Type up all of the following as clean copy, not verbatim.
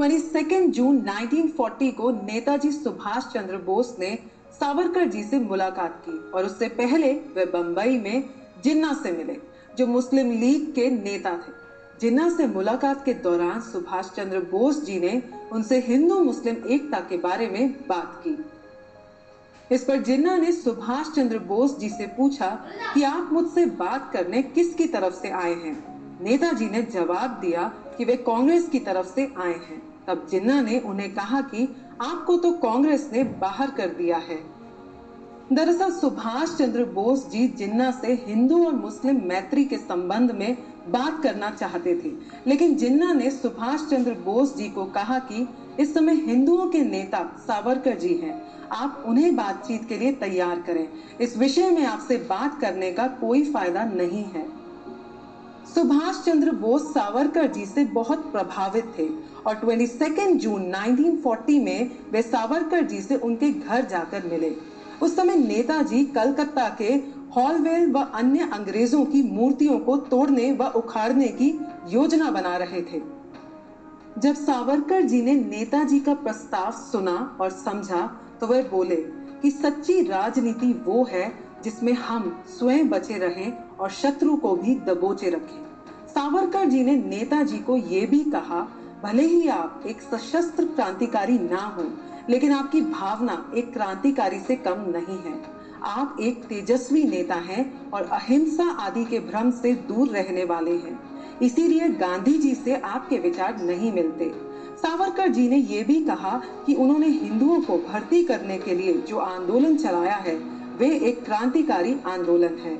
22 जून 1940 को नेताजी सुभाष चंद्र बोस ने सावरकर जी से मुलाकात की और उससे पहले वे बंबई में जिन्ना से मिले, जो मुस्लिम लीग के नेता थे। जिन्ना से मुलाकात के दौरान सुभाष चंद्र बोस जी ने उनसे हिंदू मुस्लिम एकता के बारे में बात की। इस पर जिन्ना ने सुभाष चंद्र बोस जी से पूछा कि आप मुझसे बात करने किसकी तरफ से आए हैं। नेताजी ने जवाब दिया कि वे कांग्रेस की तरफ से आए हैं। तब जिन्ना ने उन्हें कहा कि आपको तो कांग्रेस ने बाहर कर दिया है। दरअसल सुभाष चंद्र बोस जी जिन्ना से हिंदू और मुस्लिम मैत्री के संबंध में बात करना चाहते थे, लेकिन जिन्ना ने सुभाष चंद्र बोस जी को कहा कि इस समय हिंदुओं के नेता सावरकर जी हैं, आप उन्हें बातचीत के लिए तैयार करें। इस विषय में आपसे बात करने का कोई फायदा नहीं है। सुभाष चंद्र बोस सावरकर जी से बहुत प्रभावित थे और 22 जून 1940 में वे सावरकर जी से उनके घर जाकर मिले। उस समय नेताजी कलकत्ता के हॉलवेल व अन्य अंग्रेजों की मूर्तियों को तोड़ने व उखाड़ने की योजना बना रहे थे। जब सावरकर जी ने नेताजी का प्रस्ताव सुना और समझा तो वे बोले कि सच्ची राजनीति वो है जिसमें हम स्वयं बचे रहें और शत्रु को भी दबोचे रखें। सावरकर जी ने नेताजी को ये भी कहा, भले ही आप एक सशस्त्र क्रांतिकारी ना हो, लेकिन आपकी भावना एक क्रांतिकारी से कम नहीं है। आप एक तेजस्वी नेता हैं और अहिंसा आदि के भ्रम से दूर रहने वाले हैं। इसीलिए गांधी जी से आपके विचार नहीं मिलते। सावरकर जी ने यह भी कहा कि उन्होंने हिंदुओं को भर्ती करने के लिए जो आंदोलन चलाया है वे एक क्रांतिकारी आंदोलन है।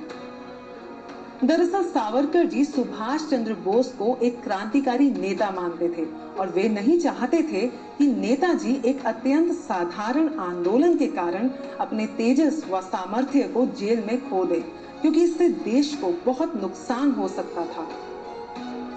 दरअसल सावरकर जी सुभाष चंद्र बोस को एक क्रांतिकारी नेता मानते थे और वे नहीं चाहते थे कि नेताजी एक अत्यंत साधारण आंदोलन के कारण अपने तेजस व सामर्थ्य को जेल में खो दे, क्योंकि इससे देश को बहुत नुकसान हो सकता था।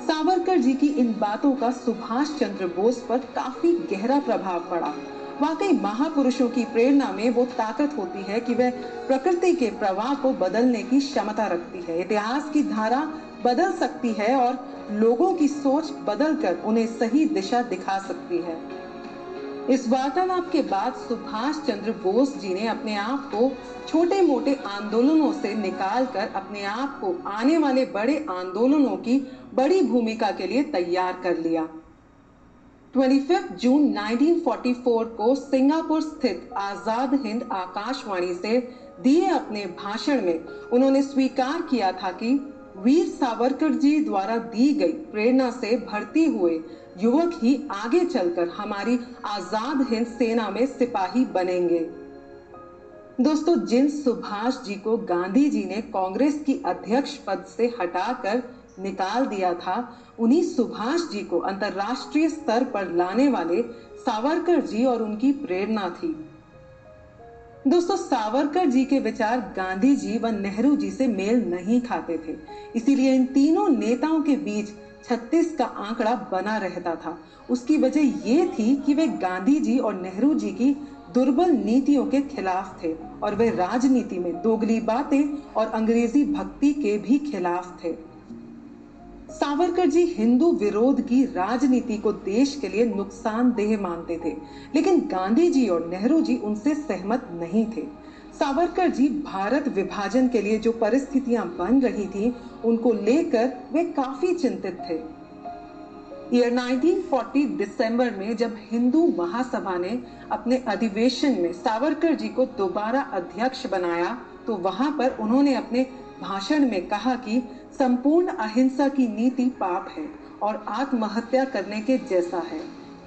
सावरकर जी की इन बातों का सुभाष चंद्र बोस पर काफी गहरा प्रभाव पड़ा। वाकई महापुरुषों की प्रेरणा में वो ताकत होती है कि वह प्रकृति के प्रवाह को बदलने की क्षमता रखती है, इतिहास की धारा बदल सकती है और लोगों की सोच बदलकर उन्हें सही दिशा दिखा सकती है। इस वार्तालाप के बाद सुभाष चंद्र बोस जी ने अपने आप को छोटे मोटे आंदोलनों से निकालकर अपने आप को आने वाले बड़े आंदोलनों की बड़ी भूमिका के लिए तैयार कर लिया। 25 जून 1944 को सिंगापुर स्थित आजाद हिंद आकाशवाणी से दिए अपने भाषण में उन्होंने स्वीकार किया था कि वीर सावरकर जी द्वारा दी गई प्रेरणा से भर्ती हुए युवक ही आगे चलकर हमारी आजाद हिंद सेना में सिपाही बनेंगे। दोस्तों, जिन सुभाष जी को गांधी जी ने कांग्रेस की अध्यक्ष पद से हटाकर निकाल दिया था, उन्हीं सुभाष जी को अंतर्राष्ट्रीय स्तर पर लाने वाले सावरकर जी और उनकी प्रेरणा थी। दोस्तों, सावरकर जी के विचार गांधी जी व नेहरू जी से मेल नहीं खाते थे, इसीलिए इन तीनों नेताओं के बीच 36 का आंकड़ा बना रहता था। उसकी वजह ये थी कि वे गांधी जी और नेहरू जी की दुर्बल नीतियों के खिलाफ थे और वे राजनीति में दोगली बातें और अंग्रेजी भक्ति के भी खिलाफ थे। सावरकर जी हिंदू विरोध की राजनीति को देश के लिए नुकसानदेह मानते थे, लेकिन गांधी जी और नेहरू जी उनसे सहमत नहीं थे। सावरकर जी भारत विभाजन के लिए जो परिस्थितियां बन रही थी, उनको लेकर वे काफी चिंतित थे। ईयर 1940 दिसंबर में जब हिंदू महासभा ने अपने अधिवेशन में सावरकर जी को दोबारा अध्यक्ष बनाया, तो वहां पर उन्होंने अपने भाषण में कहा कि संपूर्ण अहिंसा की नीति पाप है और आत्महत्या करने के जैसा है।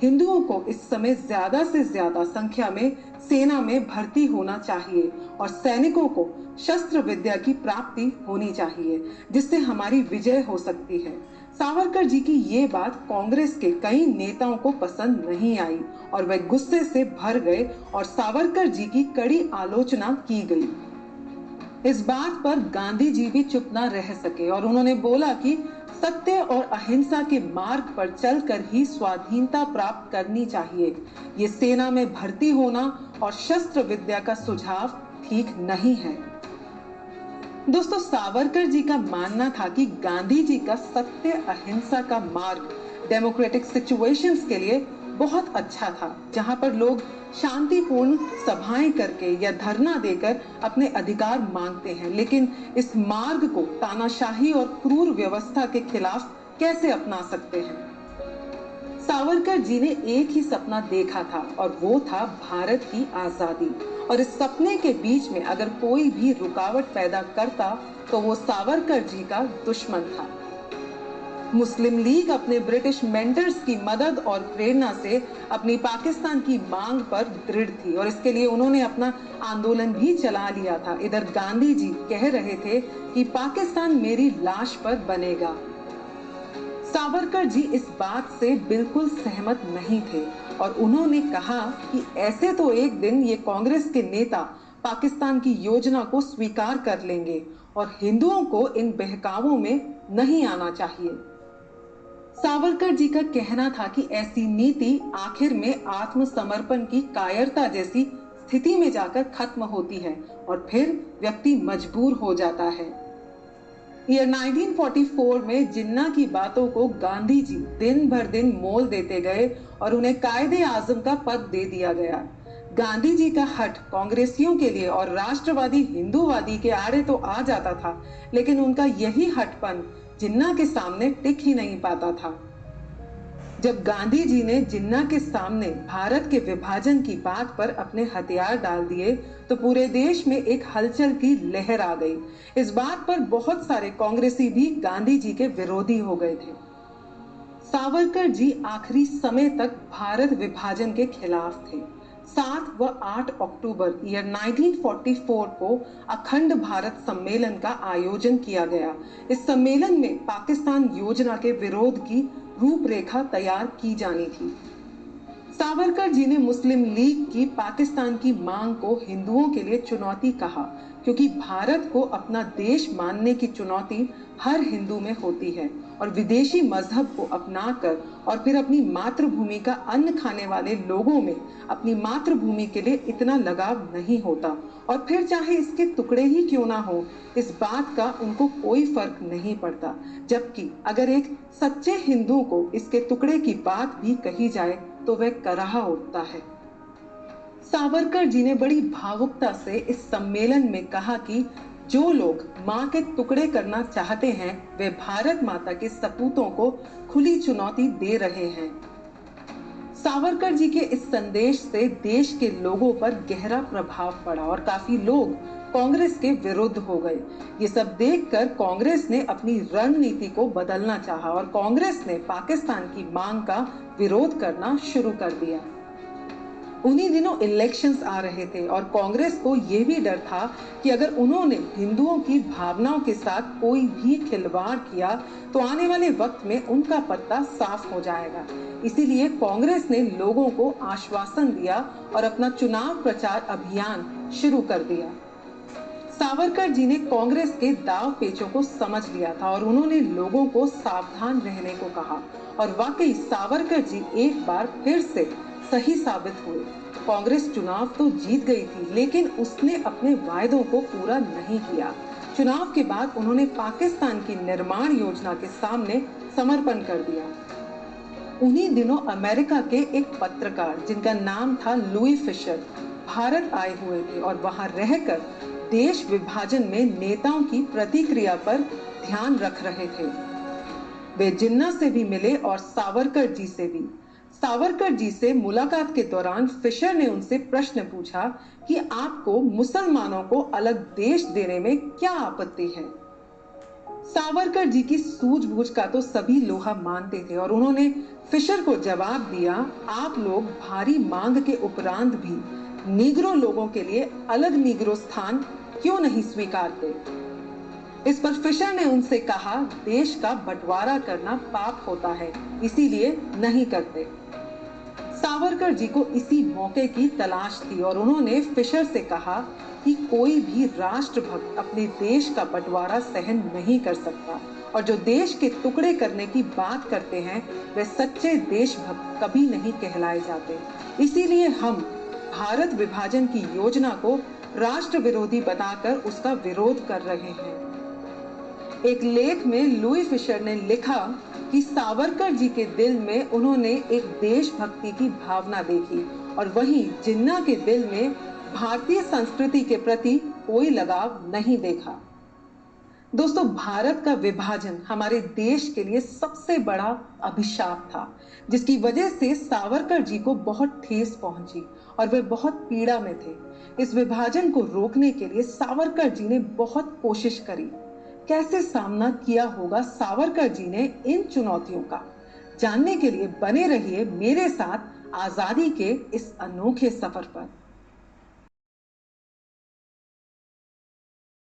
हिंदुओं को इस समय ज्यादा से ज्यादा संख्या में सेना में भर्ती होना चाहिए और सैनिकों को शस्त्र विद्या की प्राप्ति होनी चाहिए, जिससे हमारी विजय हो सकती है। सावरकर जी की ये बात कांग्रेस के कई नेताओं को पसंद नहीं आई और वे गुस्से से भर गए और सावरकर जी की कड़ी आलोचना की गई। इस बात पर गांधी जी भी चुप न रह सके और उन्होंने बोला कि सत्य और अहिंसा के मार्ग पर चलकर ही स्वाधीनता प्राप्त करनी चाहिए। ये सेना में भर्ती होना और शस्त्र विद्या का सुझाव ठीक नहीं है। दोस्तों, सावरकर जी का मानना था कि गांधी जी का सत्य अहिंसा का मार्ग डेमोक्रेटिक सिचुएशंस के लिए बहुत अच्छा था, जहां पर लोग शांतिपूर्ण सभाएं करके या धरना देकर अपने अधिकार मांगते हैं, लेकिन इस मार्ग को तानाशाही और क्रूर व्यवस्था के खिलाफ कैसे अपना सकते हैं। सावरकर जी ने एक ही सपना देखा था और वो था भारत की आजादी। और इस सपने के बीच में अगर कोई भी रुकावट पैदा करता तो वो सावरकर जी का दुश्मन था। मुस्लिम लीग अपने ब्रिटिश मेंटर्स की मदद और प्रेरणा से अपनी पाकिस्तान की मांग पर दृढ़ थी और इसके लिए उन्होंने अपना आंदोलन भी चला लिया था। इधर गांधी जी कह रहे थे कि पाकिस्तान मेरी लाश पर बनेगा। सावरकर जी इस बात से बिल्कुल सहमत नहीं थे और उन्होंने कहा कि ऐसे तो एक दिन ये कांग्रेस के नेता पाकिस्तान की योजना को स्वीकार कर लेंगे और हिंदुओं को इन बहकावों में नहीं आना चाहिए। सावरकर जी का कहना था कि ऐसी नीति आखिर में आत्मसमर्पण की कायरता जैसी स्थिति में जाकर खत्म होती है और फिर व्यक्ति मजबूर हो जाता है। ईयर 1944 में जिन्ना की बातों को गांधी जी दिन भर दिन मोल देते गए और उन्हें कायदे आजम का पद दे दिया गया। गांधी जी का हट कांग्रेसियों के लिए और राष्ट्रवादी हिंदूवादी के आड़े तो आ जाता था, लेकिन उनका यही हटपन जिन्ना के सामने टिक ही नहीं पाता था। जब गांधी जी ने जिन्ना के सामने भारत के विभाजन की बात पर अपने हथियार डाल दिए तो पूरे देश में एक हलचल की लहर आ गई। इस बात पर बहुत सारे कांग्रेसी भी गांधी जी के विरोधी हो गए थे। सावरकर जी आखिरी समय तक भारत विभाजन के खिलाफ थे। 7 व 8 अक्टूबर ईयर 1944 को अखंड भारत सम्मेलन का आयोजन किया गया। इस सम्मेलन में पाकिस्तान योजना के विरोध की रूपरेखा तैयार की जानी थी। सावरकर जी ने मुस्लिम लीग की पाकिस्तान की मांग को हिंदुओं के लिए चुनौती कहा, क्योंकि भारत को अपना देश मानने की चुनौती हर हिंदू में होती है और विदेशी मजहब को अपनाकर और फिर अपनी मातृभूमि का अन्न खाने वाले लोगों में अपनी मातृभूमि के लिए इतना लगाव नहीं होता और फिर चाहे इसके टुकड़े ही क्यों ना हो, इस बात का उनको कोई फर्क नहीं पड़ता। जबकि अगर एक सच्चे हिंदू को इसके टुकड़े की बात भी कही जाए तो वह कराह उठता है। सावरकर जी ने बड़ी भावुकता से इस सम्मेलन में कहा कि जो लोग मां के टुकड़े करना चाहते हैं वे भारत माता के सपूतों को खुली चुनौती दे रहे हैं। सावरकर जी के इस संदेश से देश के लोगों पर गहरा प्रभाव पड़ा और काफी लोग कांग्रेस के विरुद्ध हो गए। ये सब देखकर कांग्रेस ने अपनी रणनीति को बदलना चाहा और कांग्रेस ने पाकिस्तान की मांग का विरोध करना शुरू कर दिया। उन्हीं दिनों इलेक्शंस आ रहे थे और कांग्रेस को यह भी डर था कि अगर उन्होंने हिंदुओं की भावनाओं के साथ कोई भी खिलवाड़ किया तो आने वाले वक्त में उनका पत्ता साफ हो जाएगा। इसीलिए कांग्रेस ने लोगों को आश्वासन दिया और अपना चुनाव प्रचार अभियान शुरू कर दिया। सावरकर जी ने कांग्रेस के दाव पेचों को समझ लिया था और उन्होंने लोगों को सावधान रहने को कहा और वाकई सावरकर जी एक बार फिर से सही साबित हुए। कांग्रेस चुनाव तो जीत गई थी, लेकिन उसने अपने वायदों को पूरा नहीं किया। चुनाव के बाद उन्होंने पाकिस्तान की निर्माण योजना के सामने समर्पण कर दिया। उन्हीं दिनों अमेरिका के एक पत्रकार जिनका नाम था लुई फिशर भारत आए हुए थे और वहां रहकर देश विभाजन में नेताओं की प्रतिक्रिया पर ध्यान रख रहे थे। वे जिन्ना से भी मिले और सावरकर जी से भी। सावरकर जी से मुलाकात के दौरान फिशर ने उनसे प्रश्न पूछा कि आपको मुसलमानों को अलग देश देने में क्या आपत्ति है। सावरकर जी की सूझबूझ का तो सभी लोहा मानते थे और उन्होंने फिशर को जवाब दिया, आप लोग भारी मांग के उपरांत भी नीग्रो लोगों के लिए अलग नीग्रो स्थान क्यों नहीं स्वीकारते। इस पर फिशर ने उनसे कहा, देश का बंटवारा करना पाप होता है, इसीलिए नहीं करते। सावरकर जी को इसी मौके की तलाश थी और उन्होंने फिशर से कहा कि कोई भी राष्ट्रभक्त अपने देश का बंटवारा सहन नहीं कर सकता और जो देश के टुकड़े करने की बात करते हैं वे सच्चे देशभक्त कभी नहीं कहलाए जाते। इसीलिए हम भारत विभाजन की योजना को राष्ट्र विरोधी बताकर उसका विरोध कर रहे हैं। एक लेख में लुई फिशर ने लिखा, कि सावरकर जी के दिल में उन्होंने एक देशभक्ति की भावना देखी और वहीं जिन्ना के दिल में भारतीय संस्कृति के प्रति कोई लगाव नहीं देखा। दोस्तों, भारत का विभाजन हमारे देश के लिए सबसे बड़ा अभिशाप था, जिसकी वजह से सावरकर जी को बहुत ठेस पहुंची और वे बहुत पीड़ा में थे। इस विभाजन को रोकने के लिए सावरकर जी ने बहुत कोशिश करी। कैसे सामना किया होगा सावरकर जी ने इन चुनौतियों का, जानने के लिए बने रहिए मेरे साथ आजादी के इस अनोखे सफर पर।